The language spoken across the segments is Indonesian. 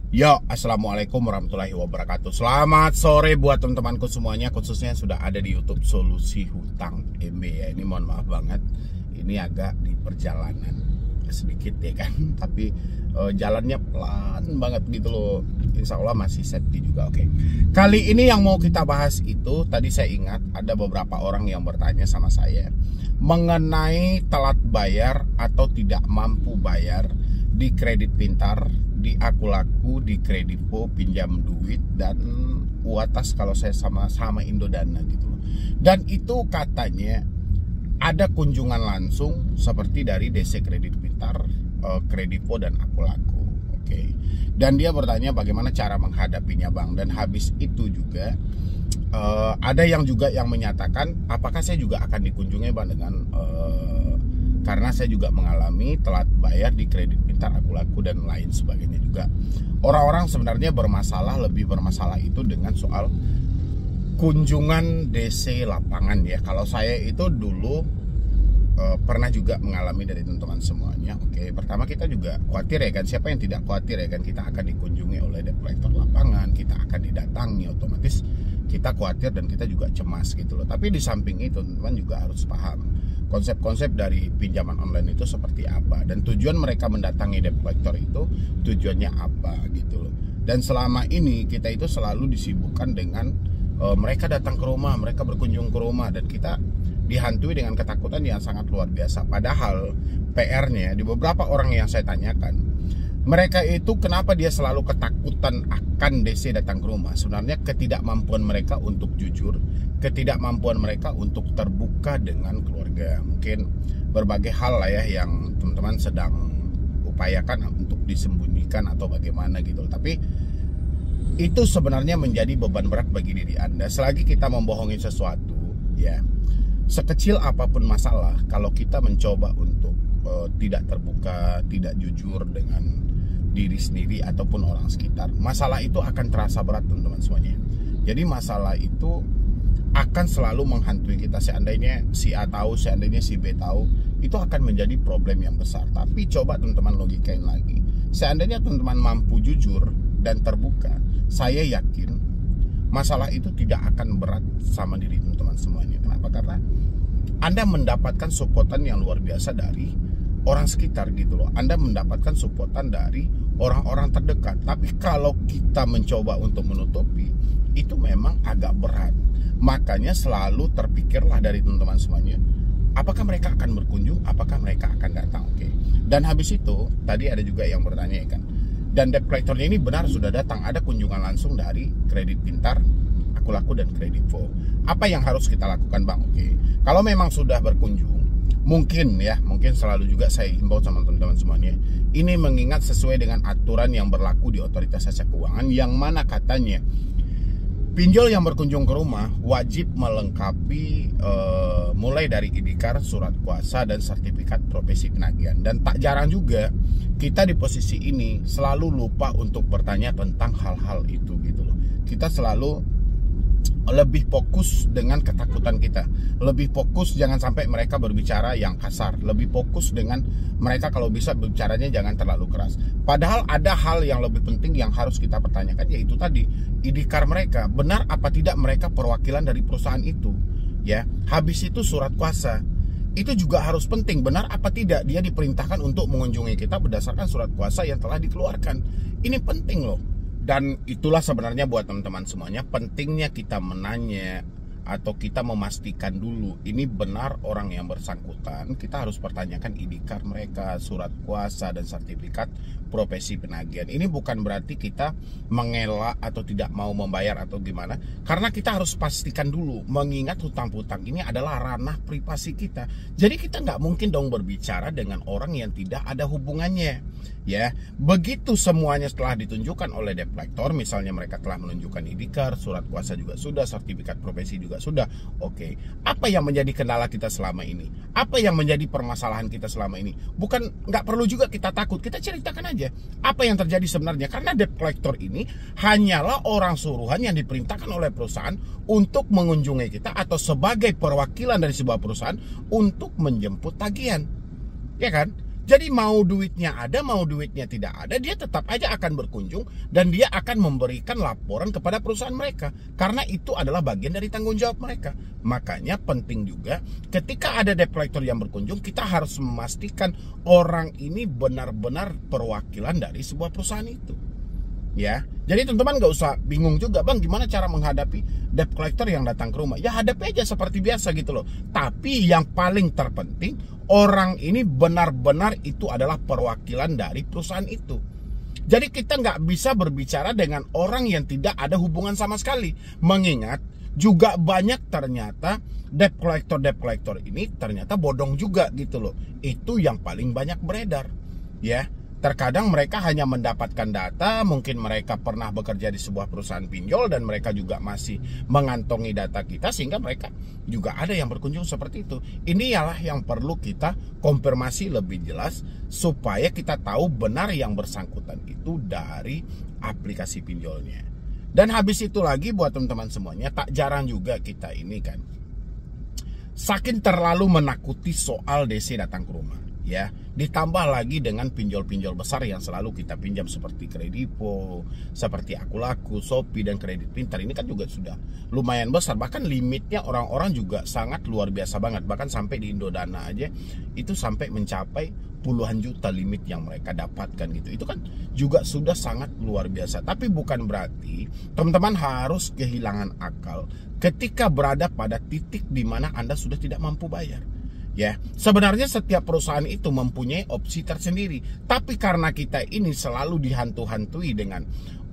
Yo, assalamualaikum warahmatullahi wabarakatuh. Selamat sore buat teman-temanku semuanya, khususnya yang sudah ada di YouTube Solusi Hutang MB ya. Ini mohon maaf banget, ini agak di perjalanan sedikit ya kan, tapi jalannya pelan banget gitu loh. Insya Allah masih safety juga. Oke. Kali ini yang mau kita bahas itu, tadi saya ingat ada beberapa orang yang bertanya sama saya mengenai telat bayar atau tidak mampu bayar di Kredit Pintar, di Aku Laku, di Kredivo, pinjam duit, dan Uatas kalau saya sama-sama Indodana gitu loh. Dan itu katanya ada kunjungan langsung seperti dari DC Kredit Pintar, Kredivo, dan Aku Laku. Oke. Dan dia bertanya bagaimana cara menghadapinya Bang. Dan habis itu juga ada yang juga yang menyatakan apakah saya juga akan dikunjungi Bang dengan karena saya juga mengalami telat bayar di Kredit Pintar, Aku Laku, dan lain sebagainya juga. Orang-orang sebenarnya lebih bermasalah itu dengan soal kunjungan DC lapangan ya. Kalau saya itu dulu pernah juga mengalami dari teman-teman semuanya. Oke, pertama kita juga khawatir ya kan, siapa yang tidak khawatir ya kan, kita akan dikunjungi oleh debt collector lapangan, kita akan didatangi, otomatis kita khawatir dan kita juga cemas gitu loh. Tapi di samping itu teman-teman juga harus paham konsep-konsep dari pinjaman online itu seperti apa, dan tujuan mereka mendatangi debt collector itu tujuannya apa gitu loh. Dan selama ini kita itu selalu disibukkan dengan mereka datang ke rumah, mereka berkunjung ke rumah, dan kita dihantui dengan ketakutan yang sangat luar biasa. Padahal PR-nya di beberapa orang yang saya tanyakan, mereka itu kenapa dia selalu ketakutan akan DC datang ke rumah? Sebenarnya ketidakmampuan mereka untuk jujur, ketidakmampuan mereka untuk terbuka dengan keluarga. Mungkin berbagai hal lah ya yang teman-teman sedang upayakan untuk disembunyikan atau bagaimana gitu. Tapi itu sebenarnya menjadi beban berat bagi diri Anda. Selagi kita membohongi sesuatu, ya sekecil apapun masalah, kalau kita mencoba untuk tidak terbuka, tidak jujur dengan diri sendiri ataupun orang sekitar, masalah itu akan terasa berat teman-teman semuanya. Jadi masalah itu akan selalu menghantui kita. Seandainya si A tahu, seandainya si B tahu, itu akan menjadi problem yang besar. Tapi coba teman-teman logikain lagi, seandainya teman-teman mampu jujur dan terbuka, saya yakin masalah itu tidak akan berat sama diri teman-teman semuanya. Kenapa? Karena Anda mendapatkan supportan yang luar biasa dari orang sekitar gitu loh. Anda mendapatkan supportan dari orang-orang terdekat. Tapi kalau kita mencoba untuk menutupi, itu memang agak berat. Makanya selalu terpikirlah dari teman-teman semuanya, apakah mereka akan berkunjung, apakah mereka akan datang. Oke. Dan habis itu tadi ada juga yang bertanya ya kan, dan debt collectornya ini benar sudah datang, ada kunjungan langsung dari Kredit Pintar, Aku Laku, dan Kredivo. Apa yang harus kita lakukan Bang? Oke. Kalau memang sudah berkunjung, mungkin selalu juga saya himbau sama teman-teman semuanya, ini mengingat sesuai dengan aturan yang berlaku di Otoritas Jasa Keuangan, yang mana katanya pinjol yang berkunjung ke rumah wajib melengkapi mulai dari IDKAR, surat kuasa, dan sertifikat profesi penagihan. Dan tak jarang juga kita di posisi ini selalu lupa untuk bertanya tentang hal-hal itu gitu loh. Kita selalu lebih fokus dengan ketakutan kita, lebih fokus jangan sampai mereka berbicara yang kasar, lebih fokus dengan mereka kalau bisa berbicaranya jangan terlalu keras. Padahal ada hal yang lebih penting yang harus kita pertanyakan, yaitu tadi IDKAR mereka, benar apa tidak mereka perwakilan dari perusahaan itu ya. Habis itu surat kuasa itu juga harus penting, benar apa tidak dia diperintahkan untuk mengunjungi kita berdasarkan surat kuasa yang telah dikeluarkan. Ini penting loh. Dan itulah sebenarnya buat teman-teman semuanya pentingnya kita menanya atau kita memastikan dulu ini benar orang yang bersangkutan. Kita harus pertanyakan IDKAR mereka, surat kuasa, dan sertifikat profesi penagihan. Ini bukan berarti kita mengelak atau tidak mau membayar atau gimana, karena kita harus pastikan dulu, mengingat hutang-hutang ini adalah ranah privasi kita. Jadi kita nggak mungkin dong berbicara dengan orang yang tidak ada hubungannya ya. Begitu semuanya setelah ditunjukkan oleh debt collector, misalnya mereka telah menunjukkan IDKAR, surat kuasa juga sudah, sertifikat profesi juga sudah. Oke, apa yang menjadi kendala kita selama ini? Apa yang menjadi permasalahan kita selama ini? Bukan, nggak perlu juga kita takut, kita ceritakan aja apa yang terjadi sebenarnya. Karena debt collector ini hanyalah orang suruhan yang diperintahkan oleh perusahaan untuk mengunjungi kita atau sebagai perwakilan dari sebuah perusahaan untuk menjemput tagihan, ya kan? Jadi mau duitnya ada, mau duitnya tidak ada, dia tetap aja akan berkunjung dan dia akan memberikan laporan kepada perusahaan mereka. Karena itu adalah bagian dari tanggung jawab mereka. Makanya penting juga ketika ada debt collector yang berkunjung, kita harus memastikan orang ini benar-benar perwakilan dari sebuah perusahaan itu. Ya, jadi teman-teman nggak usah bingung juga, bang, gimana cara menghadapi debt collector yang datang ke rumah. Ya hadapi aja seperti biasa gitu loh. Tapi yang paling terpenting, orang ini benar-benar itu adalah perwakilan dari perusahaan itu. Jadi kita nggak bisa berbicara dengan orang yang tidak ada hubungan sama sekali. Mengingat juga banyak ternyata debt collector ini ternyata bodong juga gitu loh. Itu yang paling banyak beredar. Ya. Terkadang mereka hanya mendapatkan data, mungkin mereka pernah bekerja di sebuah perusahaan pinjol dan mereka juga masih mengantongi data kita sehingga mereka juga ada yang berkunjung seperti itu. Ini ialah yang perlu kita konfirmasi lebih jelas supaya kita tahu benar yang bersangkutan itu dari aplikasi pinjolnya. Dan habis itu lagi buat teman-teman semuanya, tak jarang juga kita ini kan saking terlalu menakuti soal DC datang ke rumah. Ya, ditambah lagi dengan pinjol-pinjol besar yang selalu kita pinjam seperti Kredivo, seperti Akulaku, Shopee, dan Kredit Pintar. Ini kan juga sudah lumayan besar. Bahkan limitnya orang-orang juga sangat luar biasa banget. Bahkan sampai di Indodana aja itu sampai mencapai puluhan juta limit yang mereka dapatkan gitu. Itu kan juga sudah sangat luar biasa. Tapi bukan berarti teman-teman harus kehilangan akal ketika berada pada titik di mana Anda sudah tidak mampu bayar. Ya, sebenarnya setiap perusahaan itu mempunyai opsi tersendiri. Tapi karena kita ini selalu dihantu-hantui dengan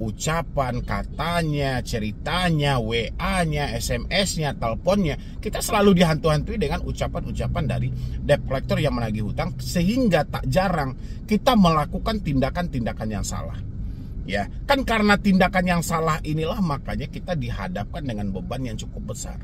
ucapan, katanya, ceritanya, WA-nya, SMS-nya, teleponnya, kita selalu dihantu-hantui dengan ucapan-ucapan dari debt collector yang menagih hutang, sehingga tak jarang kita melakukan tindakan-tindakan yang salah. Ya, kan karena tindakan yang salah inilah makanya kita dihadapkan dengan beban yang cukup besar.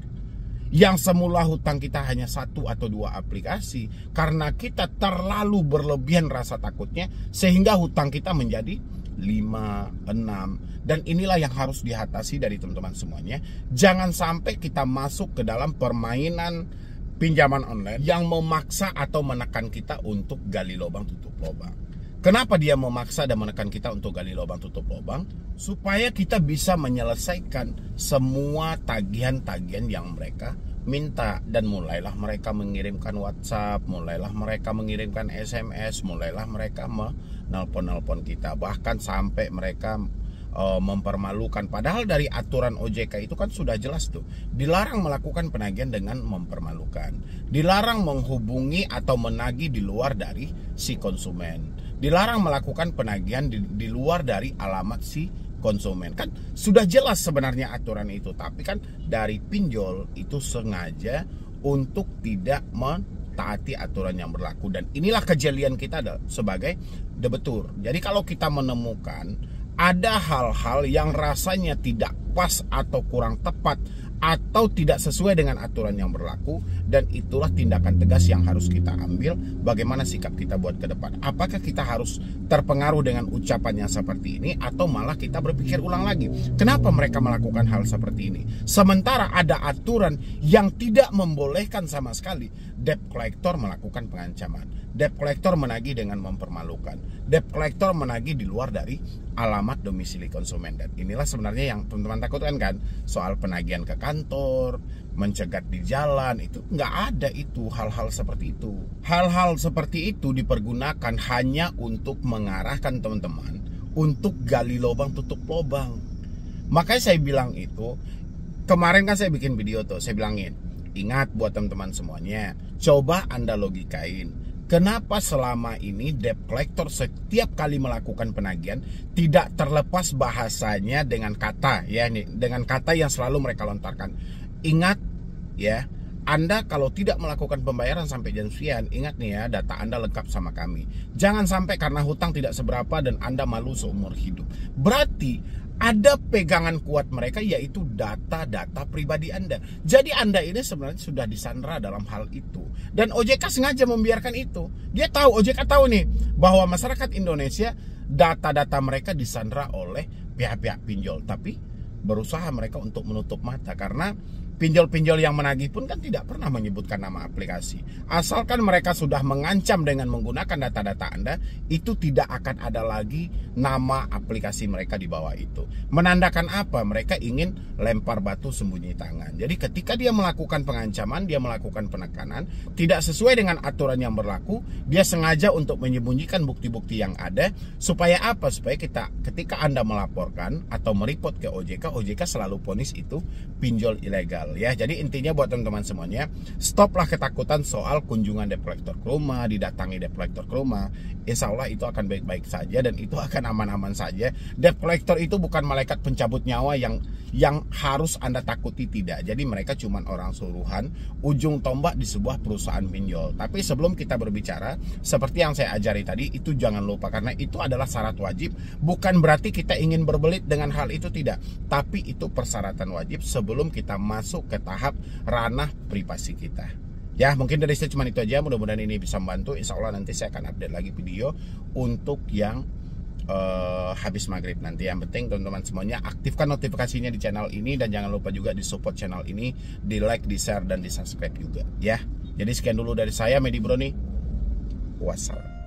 Yang semula hutang kita hanya 1 atau 2 aplikasi, karena kita terlalu berlebihan rasa takutnya sehingga hutang kita menjadi 5, 6. Dan inilah yang harus diatasi dari teman-teman semuanya. Jangan sampai kita masuk ke dalam permainan pinjaman online yang memaksa atau menekan kita untuk gali lubang tutup lubang. Kenapa dia memaksa dan menekan kita untuk gali lubang tutup lubang? Supaya kita bisa menyelesaikan semua tagihan-tagihan yang mereka minta. Dan mulailah mereka mengirimkan WhatsApp, mulailah mereka mengirimkan SMS, mulailah mereka menelpon-nelpon kita. Bahkan sampai mereka mempermalukan. Padahal dari aturan OJK itu kan sudah jelas tuh, dilarang melakukan penagihan dengan mempermalukan, dilarang menghubungi atau menagih di luar dari si konsumen, dilarang melakukan penagihan di luar dari alamat si konsumen. Kan sudah jelas sebenarnya aturan itu, tapi kan dari pinjol itu sengaja untuk tidak mentaati aturan yang berlaku. Dan inilah kejelian kita sebagai debitur. Jadi kalau kita menemukan ada hal-hal yang rasanya tidak pas atau kurang tepat atau tidak sesuai dengan aturan yang berlaku, dan itulah tindakan tegas yang harus kita ambil. Bagaimana sikap kita buat ke depan? Apakah kita harus terpengaruh dengan ucapan yang seperti ini, atau malah kita berpikir ulang lagi, kenapa mereka melakukan hal seperti ini? Sementara ada aturan yang tidak membolehkan sama sekali debt collector melakukan pengancaman, debt collector menagih dengan mempermalukan, debt collector menagih di luar dari alamat domisili konsumen. Dan inilah sebenarnya yang teman-teman takutkan kan, soal penagihan ke kantor, mencegat di jalan, itu nggak ada itu hal-hal seperti itu. Hal-hal seperti itu dipergunakan hanya untuk mengarahkan teman-teman untuk gali lubang tutup lubang. Makanya saya bilang itu, kemarin kan saya bikin video tuh, saya bilangin, ingat buat teman-teman semuanya, coba Anda logikain. Kenapa selama ini debt collector setiap kali melakukan penagihan tidak terlepas bahasanya dengan kata, ya, dengan kata yang selalu mereka lontarkan. Ingat ya, Anda kalau tidak melakukan pembayaran sampai jam sekian, ingat nih ya, data Anda lengkap sama kami. Jangan sampai karena hutang tidak seberapa dan Anda malu seumur hidup. Berarti ada pegangan kuat mereka, yaitu data-data pribadi Anda. Jadi Anda ini sebenarnya sudah disandra dalam hal itu. Dan OJK sengaja membiarkan itu. Dia tahu, OJK tahu nih, bahwa masyarakat Indonesia data-data mereka disandra oleh pihak-pihak pinjol. Tapi berusaha mereka untuk menutup mata, karena pinjol-pinjol yang menagih pun kan tidak pernah menyebutkan nama aplikasi. Asalkan mereka sudah mengancam dengan menggunakan data-data Anda, itu tidak akan ada lagi nama aplikasi mereka di bawah itu. Menandakan apa? Mereka ingin lempar batu sembunyi tangan. Jadi ketika dia melakukan pengancaman, dia melakukan penekanan, tidak sesuai dengan aturan yang berlaku, dia sengaja untuk menyembunyikan bukti-bukti yang ada. Supaya apa? Supaya ketika Anda melaporkan atau mereport ke OJK, OJK selalu vonis itu pinjol ilegal. Ya, jadi intinya buat teman-teman semuanya, stoplah ketakutan soal kunjungan debt collector ke rumah, didatangi debt collector ke rumah. Insya Allah itu akan baik-baik saja dan itu akan aman-aman saja. Debt collector itu bukan malaikat pencabut nyawa yang harus Anda takuti, tidak. Jadi mereka cuma orang suruhan, ujung tombak di sebuah perusahaan pinjol. Tapi sebelum kita berbicara, seperti yang saya ajari tadi, itu jangan lupa karena itu adalah syarat wajib. Bukan berarti kita ingin berbelit dengan hal itu, tidak. Tapi itu persyaratan wajib sebelum kita masuk ke tahap ranah privasi kita. Ya, mungkin dari saya cuma itu aja. Mudah-mudahan ini bisa membantu. Insya Allah nanti saya akan update lagi video untuk yang habis maghrib nanti. Yang penting teman-teman semuanya aktifkan notifikasinya di channel ini dan jangan lupa juga di support channel ini, di like, di share dan di subscribe juga ya. Jadi sekian dulu dari saya, Medi Broni. Wassalam.